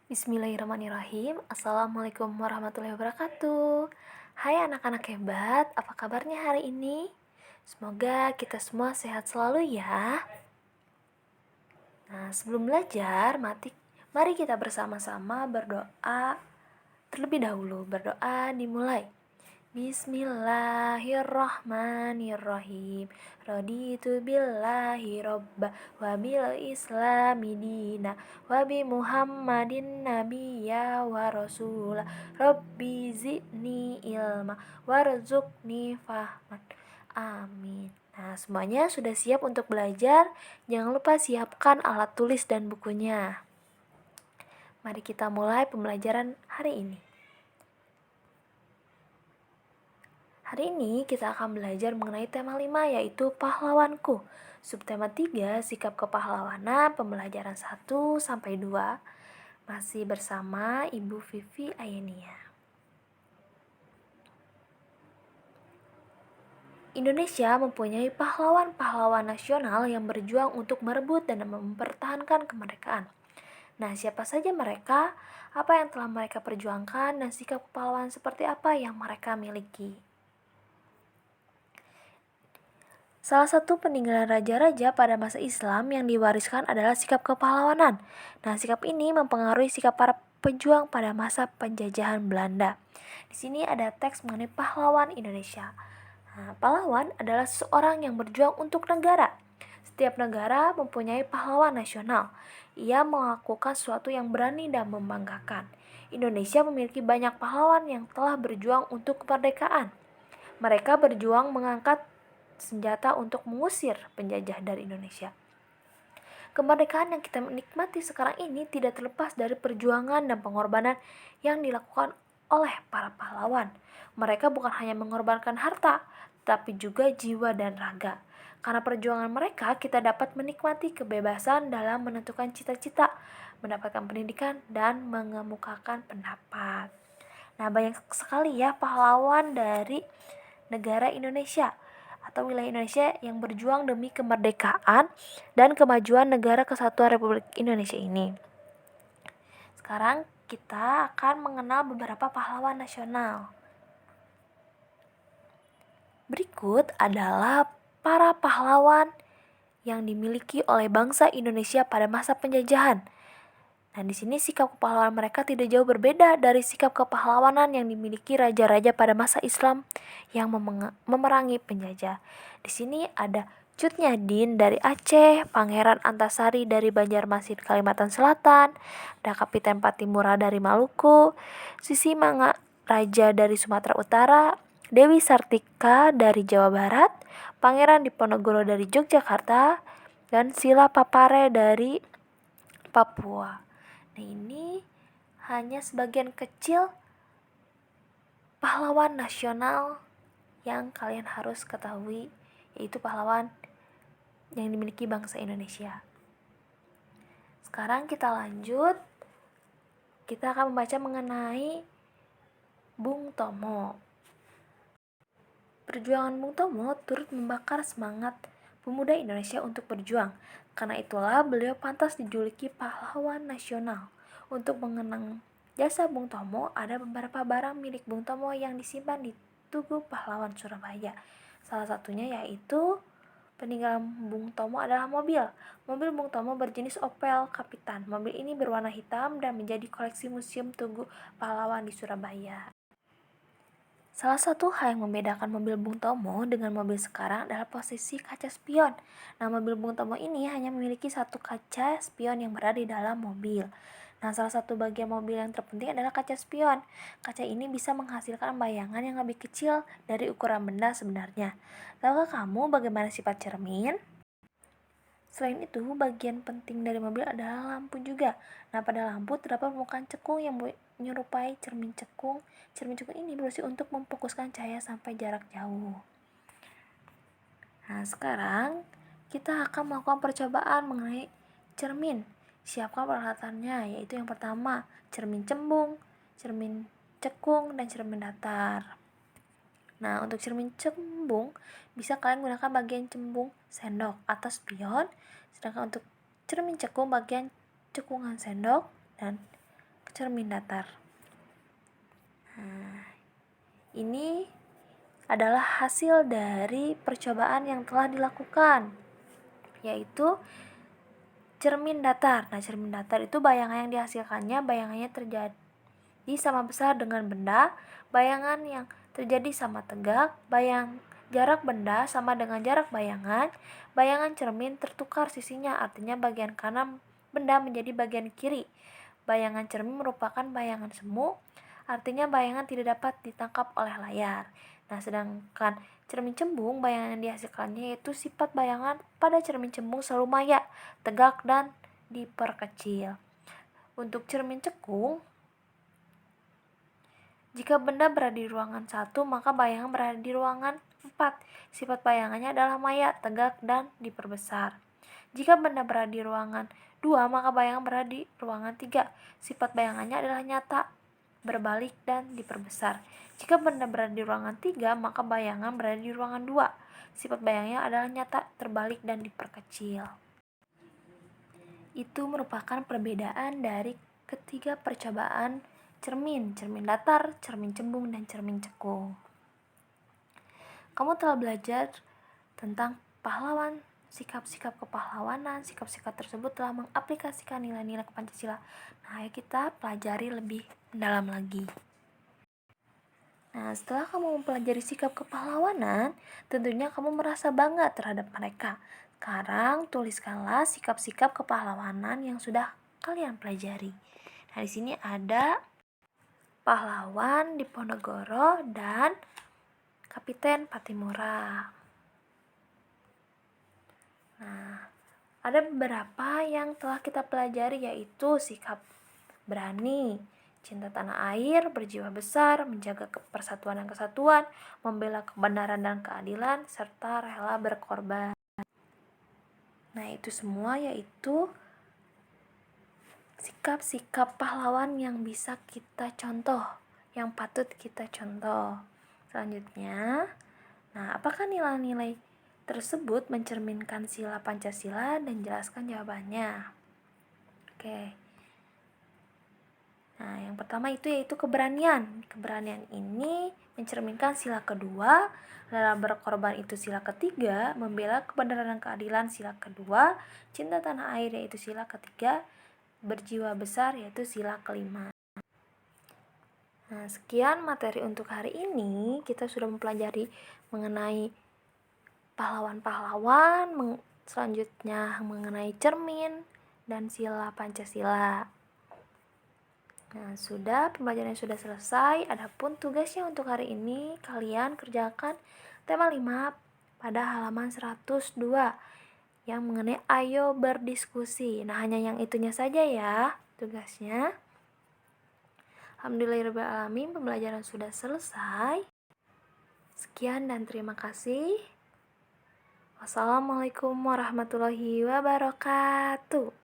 Bismillahirrahmanirrahim. Assalamualaikum warahmatullahi wabarakatuh. Hai anak-anak hebat, apa kabarnya hari ini? Semoga kita semua sehat selalu ya. Nah, sebelum belajar, mari kita bersama-sama berdoa. Terlebih dahulu, berdoa dimulai. Bismillahirrahmanirrahim. Raditu billahi robba wa bil islami dina wa bi muhammadin nabiyya wa rasula rabbi zidni ilma warzuqni fahman. Amin. Nah, semuanya sudah siap untuk belajar? Jangan lupa siapkan alat tulis dan bukunya. Mari kita mulai pembelajaran hari ini. Hari ini kita akan belajar mengenai tema 5 yaitu pahlawanku. Subtema 3 sikap kepahlawanan pembelajaran 1 sampai 2. Masih bersama Ibu Vivi Ayenia. Indonesia mempunyai pahlawan-pahlawan nasional yang berjuang untuk merebut dan mempertahankan kemerdekaan. Nah, siapa saja mereka, apa yang telah mereka perjuangkan, dan sikap kepahlawanan seperti apa yang mereka miliki. Salah satu peninggalan raja-raja pada masa Islam yang diwariskan adalah sikap kepahlawanan. Nah, sikap ini mempengaruhi sikap para pejuang pada masa penjajahan Belanda. Di sini ada teks mengenai pahlawan Indonesia. Nah, pahlawan adalah seseorang yang berjuang untuk negara. Setiap negara mempunyai pahlawan nasional. Ia melakukan sesuatu yang berani dan membanggakan. Indonesia memiliki banyak pahlawan yang telah berjuang untuk kemerdekaan. Mereka berjuang mengangkat senjata untuk mengusir penjajah dari Indonesia. Kemerdekaan yang kita nikmati sekarang ini tidak terlepas dari perjuangan dan pengorbanan yang dilakukan oleh para pahlawan. Mereka bukan hanya mengorbankan harta, tapi juga jiwa dan raga. Karena perjuangan mereka, kita dapat menikmati kebebasan dalam menentukan cita-cita, mendapatkan pendidikan, dan mengemukakan pendapat. Nah, banyak sekali ya pahlawan dari negara Indonesia atau wilayah Indonesia yang berjuang demi kemerdekaan dan kemajuan Negara Kesatuan Republik Indonesia ini. Sekarang kita akan mengenal beberapa pahlawan nasional. Berikut adalah para pahlawan yang dimiliki oleh bangsa Indonesia pada masa penjajahan. Nah, di sini sikap kepahlawanan mereka tidak jauh berbeda dari sikap kepahlawanan yang dimiliki raja-raja pada masa Islam yang memerangi penjajah. Di sini ada Cut Nyadin dari Aceh, Pangeran Antasari dari Banjarmasin, Kalimantan Selatan, ada Kapiten Patimura dari Maluku, Sisi Manga Raja dari Sumatera Utara, Dewi Sartika dari Jawa Barat, Pangeran Diponegoro dari Yogyakarta, dan Sila Papare dari Papua. Nah, ini hanya sebagian kecil pahlawan nasional yang kalian harus ketahui, yaitu pahlawan yang dimiliki bangsa Indonesia. Sekarang kita lanjut. Kita akan membaca mengenai Bung Tomo. Perjuangan Bung Tomo turut membakar semangat pemuda Indonesia untuk berjuang. Karena itulah beliau pantas dijuluki pahlawan nasional. Untuk mengenang jasa Bung Tomo, ada beberapa barang milik Bung Tomo yang disimpan di Tugu Pahlawan Surabaya. Salah satunya yaitu peninggalan Bung Tomo adalah mobil. Mobil Bung Tomo berjenis Opel Kapitan. Mobil ini berwarna hitam dan menjadi koleksi Museum Tugu Pahlawan di Surabaya. Salah satu hal yang membedakan mobil Bung Tomo dengan mobil sekarang adalah posisi kaca spion. Nah, mobil Bung Tomo ini hanya memiliki satu kaca spion yang berada di dalam mobil. Nah, salah satu bagian mobil yang terpenting adalah kaca spion. Kaca ini bisa menghasilkan bayangan yang lebih kecil dari ukuran benda sebenarnya. Tahukah kamu bagaimana sifat cermin? Selain itu, bagian penting dari mobil adalah lampu juga. Nah, pada lampu terdapat permukaan cekung yang menyerupai cermin cekung. Cermin cekung ini berfungsi untuk memfokuskan cahaya sampai jarak jauh. Nah, sekarang kita akan melakukan percobaan mengenai cermin. Siapkan peralatannya, yaitu yang pertama, cermin cembung, cermin cekung, dan cermin datar. Nah, untuk cermin cembung, bisa kalian gunakan bagian cembung sendok atau spion, sedangkan untuk cermin cekung bagian cekungan sendok dan cermin datar. Nah, ini adalah hasil dari percobaan yang telah dilakukan, yaitu cermin datar. Nah, cermin datar itu bayangan yang dihasilkannya, bayangannya terjadi sama besar dengan benda, bayangan yang terjadi sama tegak, jarak benda sama dengan jarak bayangan, bayangan cermin tertukar sisinya, artinya bagian kanan benda menjadi bagian kiri. Bayangan cermin merupakan bayangan semu, artinya bayangan tidak dapat ditangkap oleh layar. Nah, sedangkan cermin cembung, bayangan yang dihasilkannya yaitu sifat bayangan pada cermin cembung selalu maya, tegak, dan diperkecil. Untuk cermin cekung, jika benda berada di ruangan 1, maka bayangan berada di ruangan 4. Sifat bayangannya adalah maya, tegak, dan diperbesar. Jika benda berada di ruangan 2, maka bayangan berada di ruangan 3. Sifat bayangannya adalah nyata, berbalik, dan diperbesar. Jika benda berada di ruangan 3, maka bayangan berada di ruangan 2. Sifat bayangannya adalah nyata, terbalik, dan diperkecil. Itu merupakan perbedaan dari ketiga percobaan cermin datar, cermin cembung, dan cermin cekung. Kamu telah belajar tentang pahlawan, sikap-sikap kepahlawanan. Sikap-sikap tersebut telah mengaplikasikan nilai-nilai Pancasila. Nah, ayo kita pelajari lebih mendalam lagi. Nah, setelah kamu mempelajari sikap kepahlawanan, tentunya kamu merasa bangga terhadap mereka. Sekarang tuliskanlah sikap-sikap kepahlawanan yang sudah kalian pelajari. Nah, di sini ada pahlawan Diponegoro dan Kapiten Patimura. Nah, ada beberapa yang telah kita pelajari, yaitu sikap berani, cinta tanah air, berjiwa besar, menjaga persatuan dan kesatuan, membela kebenaran dan keadilan, serta rela berkorban. Nah, itu semua yaitu sikap-sikap pahlawan yang bisa kita contoh, yang patut kita contoh. Selanjutnya, nah, apakah nilai-nilai tersebut mencerminkan sila Pancasila, dan jelaskan jawabannya. Oke. Nah, yang pertama itu yaitu keberanian. Keberanian ini mencerminkan sila kedua, rela berkorban itu sila ketiga, membela kebenaran dan keadilan sila kedua, cinta tanah air yaitu sila ketiga, berjiwa besar yaitu sila kelima. Nah, sekian materi untuk hari ini. Kita sudah mempelajari mengenai pahlawan-pahlawan, selanjutnya mengenai cermin dan sila Pancasila. Nah, pembelajarannya sudah selesai. Adapun tugasnya untuk hari ini, kalian kerjakan tema 5 pada halaman 102 yang mengenai ayo berdiskusi. Nah, hanya yang itunya saja ya tugasnya. Alhamdulillahirrahmanirrahim, pembelajaran sudah selesai. Sekian dan terima kasih. Wassalamualaikum warahmatullahi wabarakatuh.